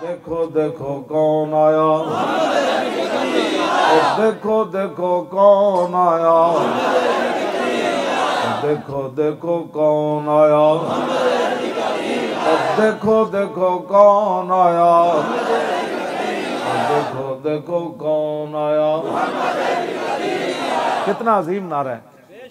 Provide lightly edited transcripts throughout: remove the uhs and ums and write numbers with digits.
देखो देखो कौन आया, देखो देखो कौन आया, देखो देखो कौन आया, देखो देखो कौन आया, देखो देखो कौन आया। कितना अजीम नारा है।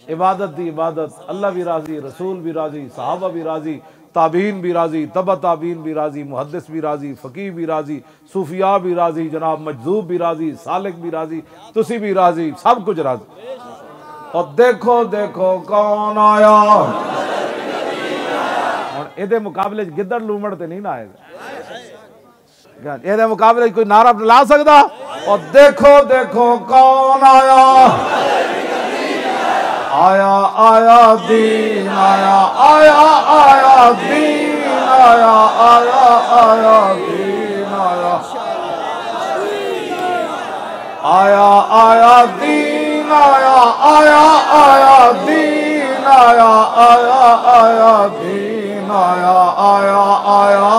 इबादत दी इबादत, अल्लाह भी राजी, रसूल भी राजी, सहाबा भी राजी, ताबीन भी राजी, तबा ताबीन भी राजी, मुहद्दिस भी राजी, फ़कीह भी राजी, सूफिया भी राजी, जनाब मजदूब भी राजी, सालिक भी राजी, तुसी भी राजी, सब कुछ राजी। और देखो देखो कौन आया। और इहदे मुकाबले गिद्दड़ लूमड़ ते नहीं ना आएगा, इहदे मुकाबले कोई नारा ला सकदा। और देखो देखो कौन आया, आया आया दीन आया, आया आया दीन आया, आया आया दीन आया, आया आया दीन आया, आया आया दीन आया, आया आया दीन आया, आया आया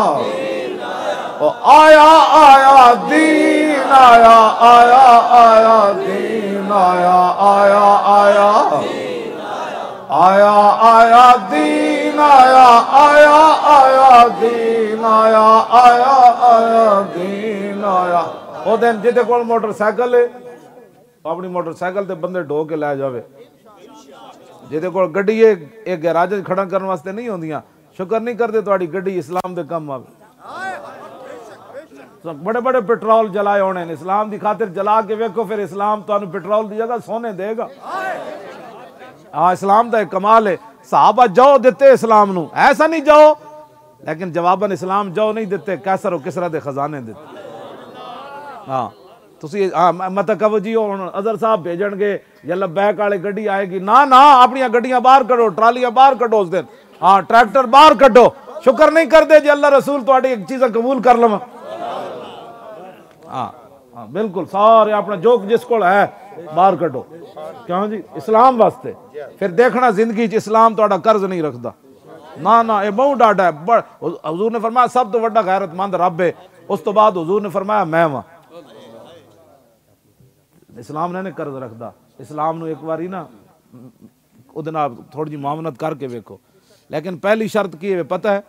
आया आया दीन आया, आया आया दीन आया, आया आया आया आया दीन आया, आया आया दीन आया, आया आया दीन आया। वो दिन जिदे कोल मोटरसाइकिल है अपनी मोटरसाइकिल ते बंदे ढो के लै जावे, जिदे कोल गड्डी है एक गैराज खड़ा करने वास्ते नहीं होंदियां, शुक्र नहीं करते तुहाडी गड्डी इस्लाम दे कम आवे। बड़े बड़े पेट्रोल जलाए होने इस्लाम की खातिर, जला के वेखो फिर इस्लाम तुहानू पेट्रोल की जगह सोने देगा। हाँ, इस्लाम का एक कमाल है। सहाबा जाओ देते इस्लाम नू, ऐसा नहीं जाओ, लेकिन जवाबन इस्लाम जाओ नहीं देते, कैसर और किसरा दे खजाने देते। हाँ तुसी मत कहो जी हुण अजहर साहब भेजणगे या लब्बैक वाले गड्डी आएगी, ना ना अपनी गड्डियां बाहर कढो, ट्रालियां बाहर कढो उस दिन। हाँ ट्रैक्टर बाहर कढो, शुक्र नहीं करते जी अल्लाह रसूल तुहाडी चीज़ां कबूल कर लवां। हाँ हाँ बिल्कुल, सारे अपना जो जिस को है बाहर कढो, क्यों जी इस्लाम वास्ते। फिर देखना जिंदगी च इस्लाम तुहाडा कर्ज नहीं रखता, ना ना, ये बहुत डाटा है। हुजूर ने फरमाया सब तो वड्डा गैरतमंद रब है, उस तो बाद हुजूर ने फरमाया मैं वां। इस्लाम ने कर्ज रखता, इस्लाम नू एक बारी ना उहदे नाल थोड़ी जी मुआवनत करके वेखो। लेकिन पहली शर्त की है पता है,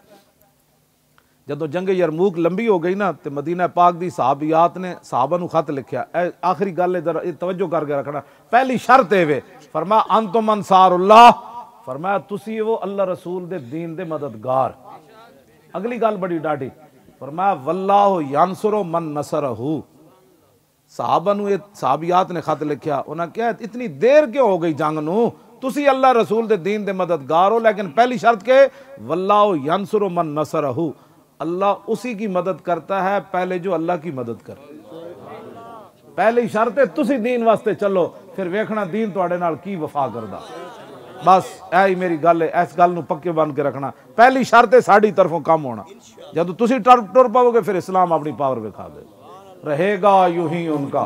जदों जंग यरमूक लंबी हो गई ना तो मदीना पाक दी सहाबियात ने सहाबा नू खत लिखिया। आखिरी गल है, तवज्जो करके रखना। पहली शर्त है वे फरमाया अंतुम अंसारुल्लाह, फरमाया तुसी वो अल्लाह रसूल दे दीन दे मददगार। अगली गल बड़ी डाटी, फरमाया वल्लाहु यंसुरु मन नसरहू। सहाबा नू सहाबियात ने खत लिखिया, उन्हें क्या इतनी देर क्यों हो गई जंग नू, तुसी अल्लाह रसूल दे दीन दे मददगार हो, लेकिन पहली शर्त के वल्लाहु यंसुरु मन नसरहू, अल्लाह उसी की मदद करता है पहले जो अल्लाह की मदद कर। पहली शर्त है तुसी दीन वास्ते चलो, फिर वेखना दीन तुहाडे नाल की वफा करदा। बस यही मेरी गल है, इस गल नू पक्के बन के रखना। पहली शर्त है साडी तरफों कम होना, जब तुसी टुर पाओगे फिर इस्लाम अपनी पावर विखा दे, रहेगा यूं ही उनका।